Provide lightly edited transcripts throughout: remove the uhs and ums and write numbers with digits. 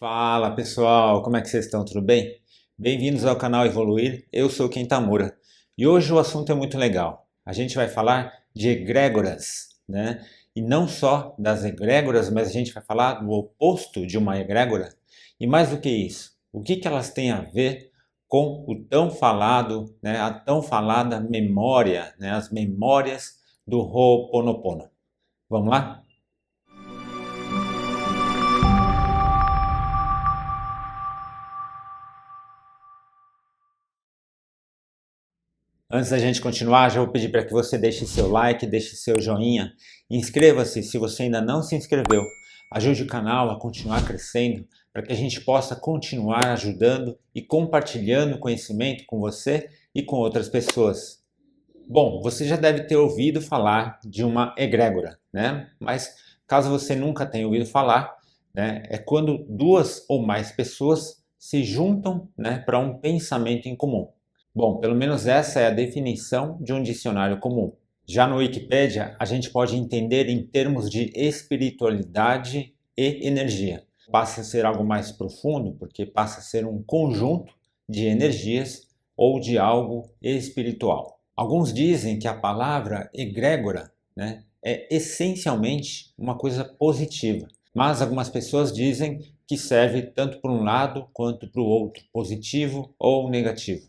Fala pessoal, como é que vocês estão? Tudo bem? Bem-vindos ao canal Evoluir, eu sou o Ken Tamura e hoje o assunto é muito legal. A gente vai falar de egrégoras, né? E não só das egrégoras, mas a gente vai falar do oposto de uma egrégora e mais do que isso, o que elas têm a ver com o tão falado, né? A tão falada memória, né? As memórias do Ho'oponopono. Vamos lá? Antes da gente continuar, já vou pedir para que você deixe seu like, deixe seu joinha, inscreva-se se você ainda não se inscreveu. Ajude o canal a continuar crescendo para que a gente possa continuar ajudando e compartilhando conhecimento com você e com outras pessoas. Bom, você já deve ter ouvido falar de uma egrégora, né? Mas caso você nunca tenha ouvido falar, né, é quando duas ou mais pessoas se juntam, né, para um pensamento em comum. Bom, pelo menos essa é a definição de um dicionário comum. Já no Wikipedia, a gente pode entender em termos de espiritualidade e energia. Passa a ser algo mais profundo, porque passa a ser um conjunto de energias ou de algo espiritual. Alguns dizem que a palavra egrégora, né, é essencialmente uma coisa positiva, mas algumas pessoas dizem que serve tanto para um lado quanto para o outro, positivo ou negativo.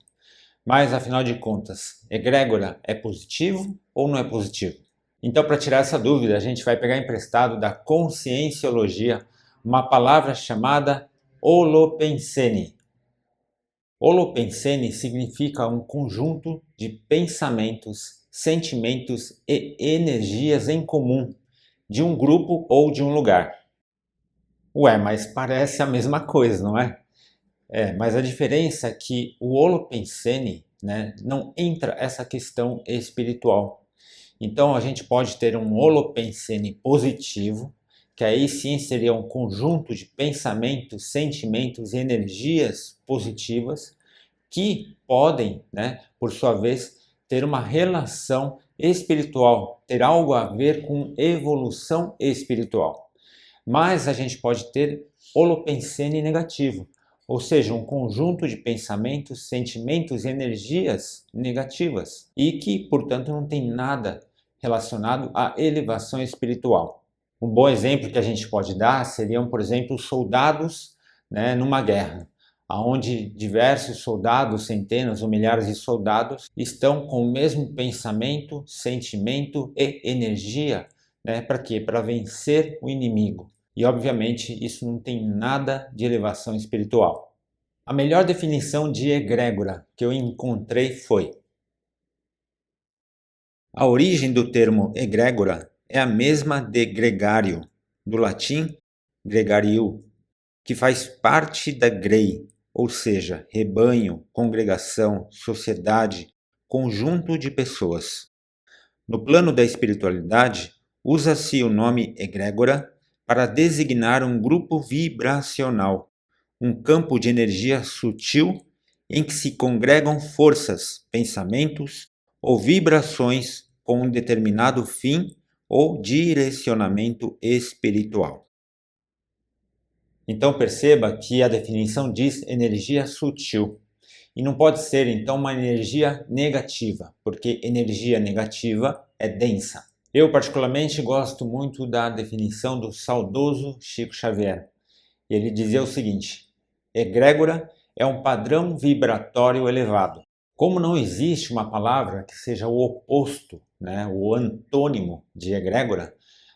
Mas, afinal de contas, egrégora é positivo ou não é positivo? Então, para tirar essa dúvida, a gente vai pegar emprestado da conscienciologia uma palavra chamada holopensene. Holopensene significa um conjunto de pensamentos, sentimentos e energias em comum de um grupo ou de um lugar. Ué, mas parece a mesma coisa, não é? Mas a diferença é que o Holopensene, né, não entra essa questão espiritual. Então a gente pode ter um Holopensene positivo, que aí sim seria um conjunto de pensamentos, sentimentos e energias positivas que podem, né, por sua vez, ter uma relação espiritual, ter algo a ver com evolução espiritual. Mas a gente pode ter holopensene negativo, ou seja, um conjunto de pensamentos, sentimentos e energias negativas e que, portanto, não tem nada relacionado à elevação espiritual. Um bom exemplo que a gente pode dar seriam, por exemplo, soldados, né, numa guerra, onde diversos soldados, centenas ou milhares de soldados, estão com o mesmo pensamento, sentimento e energia, né, para quê? Para vencer o inimigo. E obviamente isso não tem nada de elevação espiritual. A melhor definição de egrégora que eu encontrei foi: a origem do termo egrégora é a mesma de gregário, do latim gregariu, que faz parte da grei, ou seja, rebanho, congregação, sociedade, conjunto de pessoas. No plano da espiritualidade, usa-se o nome egrégora para designar um grupo vibracional, um campo de energia sutil em que se congregam forças, pensamentos ou vibrações com um determinado fim ou direcionamento espiritual. Então perceba que a definição diz energia sutil. E não pode ser então uma energia negativa, porque energia negativa é densa. Eu particularmente gosto muito da definição do saudoso Chico Xavier. Ele dizia o seguinte: egrégora é um padrão vibratório elevado. Como não existe uma palavra que seja o oposto, né, o antônimo de egrégora,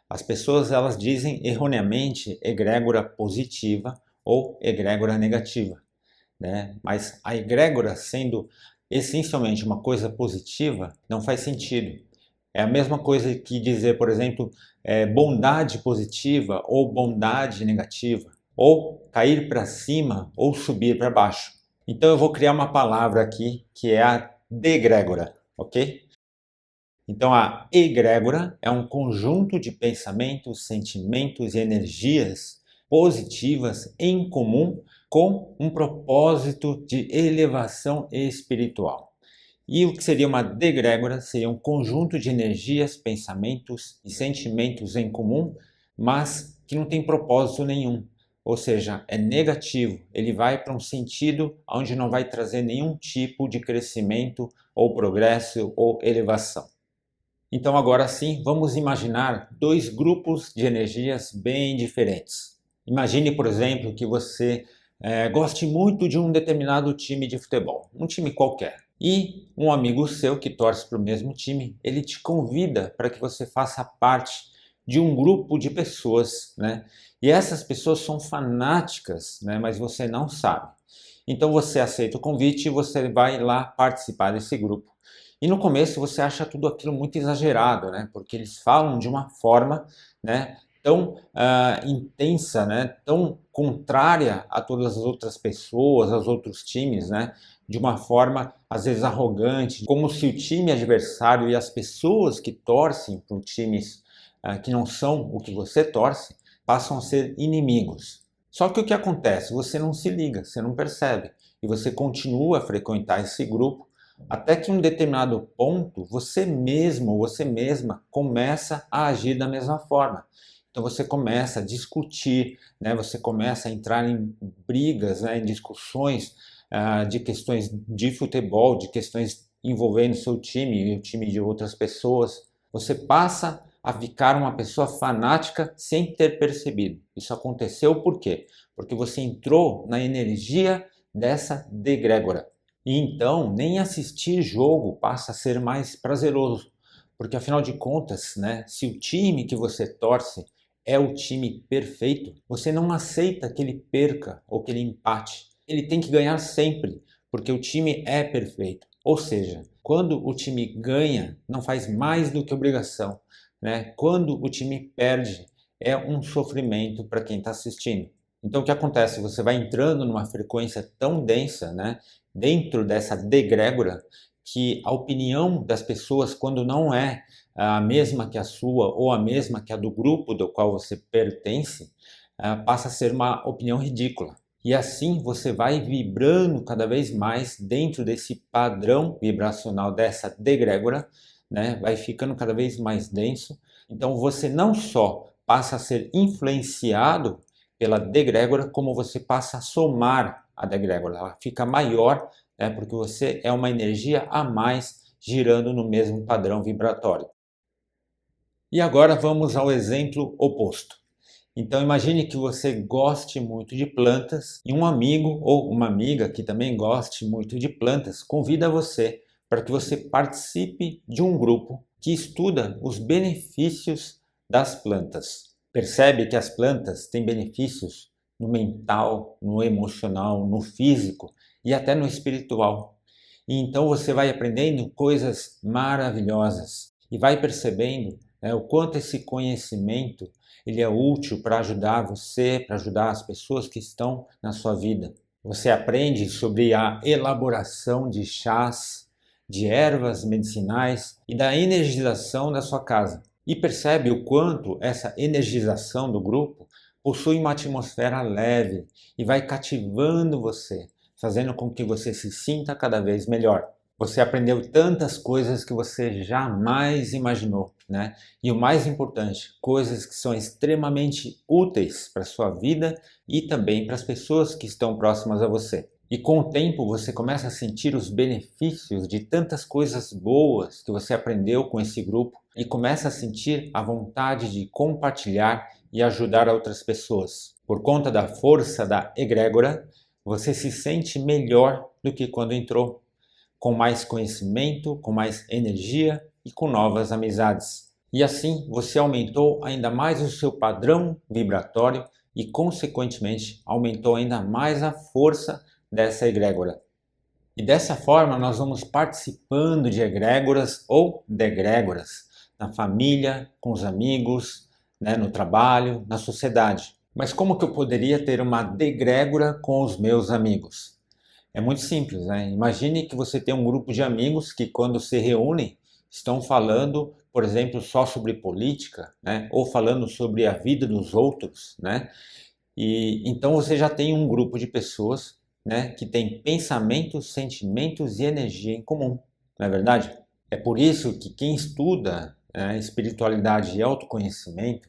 as pessoas elas dizem erroneamente egrégora positiva ou egrégora negativa, né? Mas a egrégora sendo essencialmente uma coisa positiva não faz sentido. É a mesma coisa que dizer, por exemplo, bondade positiva ou bondade negativa, ou cair para cima ou subir para baixo. Então eu vou criar uma palavra aqui que é a degrégora, ok? Então a egrégora é um conjunto de pensamentos, sentimentos e energias positivas em comum com um propósito de elevação espiritual. E o que seria uma degrégora seria um conjunto de energias, pensamentos e sentimentos em comum, mas que não tem propósito nenhum. ou seja, é negativo. Ele vai para um sentido onde não vai trazer nenhum tipo de crescimento ou progresso ou elevação. Então agora sim, vamos imaginar dois grupos de energias bem diferentes. Imagine, por exemplo, que você goste muito de um determinado time de futebol, um time qualquer. E um amigo seu que torce para o mesmo time, ele te convida para que você faça parte de um grupo de pessoas, né? E essas pessoas são fanáticas, né? Mas você não sabe. Então você aceita o convite e você vai lá participar desse grupo. E no começo você acha tudo aquilo muito exagerado, né? Porque eles falam de uma forma, né, tão intensa, né, tão contrária a todas as outras pessoas, aos outros times, né? De uma forma às vezes arrogante, como se o time adversário e as pessoas que torcem para times que não são o que você torce, passam a ser inimigos. Só que o que acontece? Você não se liga, você não percebe, e você continua a frequentar esse grupo, até que em um determinado ponto você mesmo ou você mesma começa a agir da mesma forma. Então você começa a discutir, né? Você começa a entrar em brigas, né? Em discussões de questões de futebol, de questões envolvendo o seu time e o time de outras pessoas. Você passa a ficar uma pessoa fanática sem ter percebido. Isso aconteceu por quê? Porque você entrou na energia dessa degrégora. E então nem assistir jogo passa a ser mais prazeroso, porque afinal de contas, né, se o time que você torce é o time perfeito, você não aceita que ele perca ou que ele empate. Ele tem que ganhar sempre, porque o time é perfeito. Ou seja, quando o time ganha, não faz mais do que obrigação, né? Quando o time perde, é um sofrimento para quem está assistindo. Então o que acontece? Você vai entrando numa frequência tão densa, né, dentro dessa degrégora, que a opinião das pessoas, quando não é a mesma que a sua ou a mesma que a do grupo do qual você pertence, passa a ser uma opinião ridícula. E assim você vai vibrando cada vez mais dentro desse padrão vibracional dessa degrégora, né? Vai ficando cada vez mais denso. Então você não só passa a ser influenciado pela degrégora, como você passa a somar a degrégora. Ela fica maior, né? Porque você é uma energia a mais girando no mesmo padrão vibratório. E agora vamos ao exemplo oposto. Então imagine que você goste muito de plantas e um amigo ou uma amiga que também goste muito de plantas convida você para que você participe de um grupo que estuda os benefícios das plantas. Percebe que as plantas têm benefícios no mental, no emocional, no físico e até no espiritual. E então você vai aprendendo coisas maravilhosas e vai percebendo o quanto esse conhecimento ele é útil para ajudar você, para ajudar as pessoas que estão na sua vida. Você aprende sobre a elaboração de chás, de ervas medicinais e da energização da sua casa. E percebe o quanto essa energização do grupo possui uma atmosfera leve e vai cativando você, fazendo com que você se sinta cada vez melhor. Você aprendeu tantas coisas que você jamais imaginou, né? E o mais importante, coisas que são extremamente úteis para a sua vida e também para as pessoas que estão próximas a você. E com o tempo você começa a sentir os benefícios de tantas coisas boas que você aprendeu com esse grupo e começa a sentir a vontade de compartilhar e ajudar outras pessoas. Por conta da força da egrégora, você se sente melhor do que quando entrou, com mais conhecimento, com mais energia e com novas amizades. E assim você aumentou ainda mais o seu padrão vibratório e, consequentemente, aumentou ainda mais a força dessa egrégora. E dessa forma nós vamos participando de egrégoras ou degrégoras na família, com os amigos, né, no trabalho, na sociedade. Mas como que eu poderia ter uma degrégora com os meus amigos? É muito simples, né? Imagine que você tem um grupo de amigos que, quando se reúnem, estão falando, por exemplo, só sobre política, né? Ou falando sobre a vida dos outros, né? E então você já tem um grupo de pessoas, né, que tem pensamentos, sentimentos e energia em comum, não é verdade? É por isso que quem estuda, espiritualidade e autoconhecimento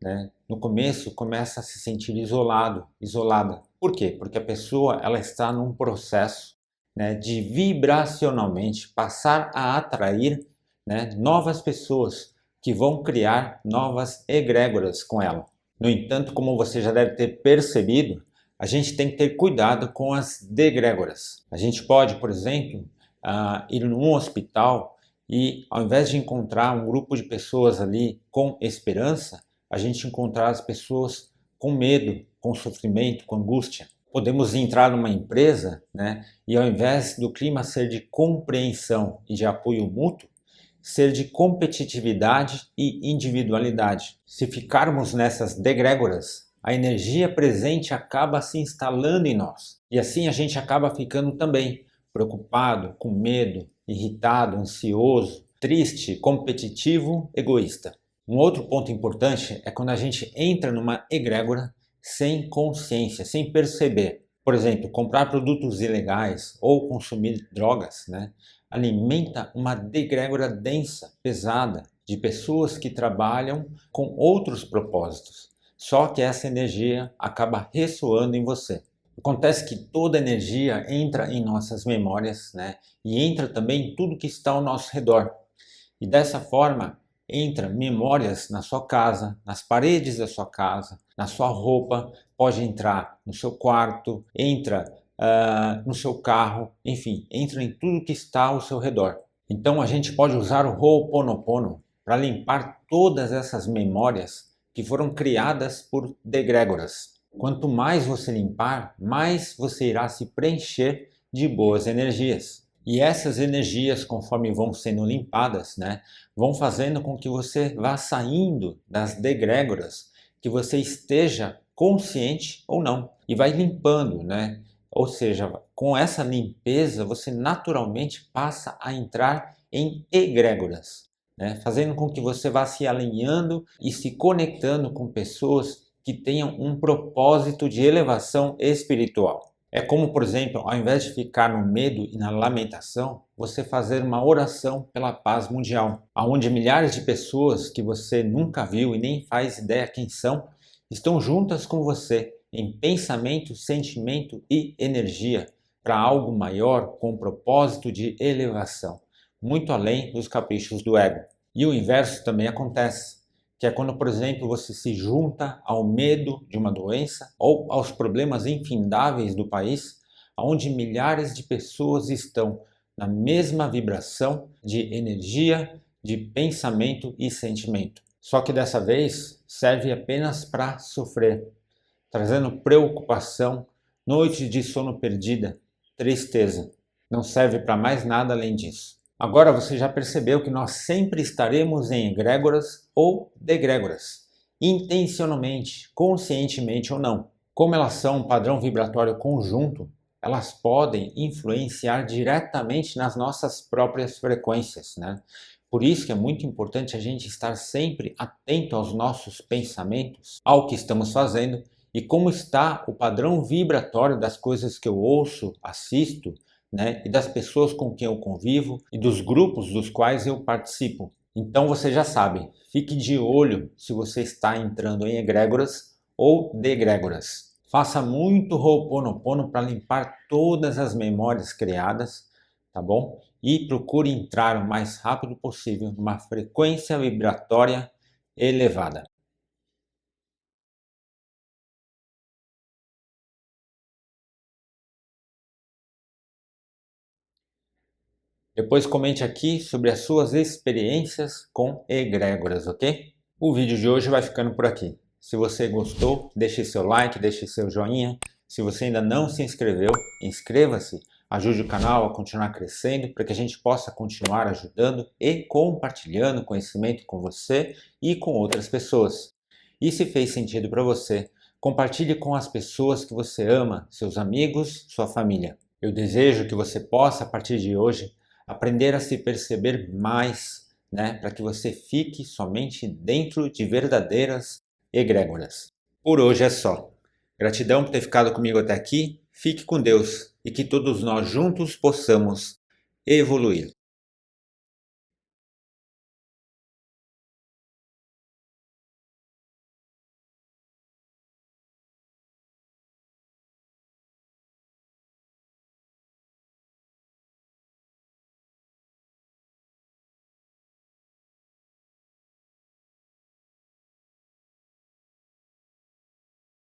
né, no começo começa a se sentir isolada. Por quê? Porque a pessoa ela está num processo, né, de vibracionalmente passar a atrair, né, novas pessoas que vão criar novas egrégoras com ela. No entanto, como você já deve ter percebido, a gente tem que ter cuidado com as degrégoras. A gente pode, por exemplo, ir num hospital e, ao invés de encontrar um grupo de pessoas ali com esperança, a gente encontrar as pessoas com medo, com sofrimento, com angústia. Podemos entrar numa empresa, né, e ao invés do clima ser de compreensão e de apoio mútuo, ser de competitividade e individualidade. Se ficarmos nessas degrégoras, a energia presente acaba se instalando em nós. E assim a gente acaba ficando também preocupado, com medo, irritado, ansioso, triste, competitivo, egoísta. Um outro ponto importante é quando a gente entra numa egrégora sem consciência, sem perceber. Por exemplo, comprar produtos ilegais ou consumir drogas, né, alimenta uma egrégora densa, pesada, de pessoas que trabalham com outros propósitos. Só que essa energia acaba ressoando em você. Acontece que toda energia entra em nossas memórias, né, e entra também em tudo que está ao nosso redor. E dessa forma, entra memórias na sua casa, nas paredes da sua casa, na sua roupa, pode entrar no seu quarto, entra no seu carro, enfim, entra em tudo que está ao seu redor. Então a gente pode usar o Ho'oponopono para limpar todas essas memórias que foram criadas por degrégoras. Quanto mais você limpar, mais você irá se preencher de boas energias. E essas energias, conforme vão sendo limpadas, né, vão fazendo com que você vá saindo das degrégoras, que você esteja consciente ou não, e vai limpando, né? Ou seja, com essa limpeza você naturalmente passa a entrar em egrégoras, né, fazendo com que você vá se alinhando e se conectando com pessoas que tenham um propósito de elevação espiritual. É como, por exemplo, ao invés de ficar no medo e na lamentação, você fazer uma oração pela paz mundial, onde milhares de pessoas que você nunca viu e nem faz ideia quem são, estão juntas com você em pensamento, sentimento e energia para algo maior com o propósito de elevação, muito além dos caprichos do ego. E o inverso também acontece, que é quando, por exemplo, você se junta ao medo de uma doença ou aos problemas infindáveis do país, onde milhares de pessoas estão na mesma vibração de energia, de pensamento e sentimento. Só que dessa vez serve apenas para sofrer, trazendo preocupação, noites de sono perdida, tristeza. Não serve para mais nada além disso. Agora você já percebeu que nós sempre estaremos em egrégoras ou degrégoras, intencionalmente, conscientemente ou não. Como elas são um padrão vibratório conjunto, elas podem influenciar diretamente nas nossas próprias frequências, né? Por isso que é muito importante a gente estar sempre atento aos nossos pensamentos, ao que estamos fazendo e como está o padrão vibratório das coisas que eu ouço, assisto, né, e das pessoas com quem eu convivo e dos grupos dos quais eu participo. Então você já sabe, fique de olho se você está entrando em egrégoras ou degrégoras. Faça muito Ho'oponopono para limpar todas as memórias criadas, tá bom? E procure entrar o mais rápido possível numa frequência vibratória elevada. Depois comente aqui sobre as suas experiências com egrégoras, ok? O vídeo de hoje vai ficando por aqui. Se você gostou, deixe seu like, deixe seu joinha. Se você ainda não se inscreveu, inscreva-se. Ajude o canal a continuar crescendo para que a gente possa continuar ajudando e compartilhando conhecimento com você e com outras pessoas. E se fez sentido para você, compartilhe com as pessoas que você ama, seus amigos, sua família. Eu desejo que você possa, a partir de hoje, aprender a se perceber mais, né, para que você fique somente dentro de verdadeiras egrégoras. Por hoje é só. Gratidão por ter ficado comigo até aqui. Fique com Deus e que todos nós juntos possamos evoluir.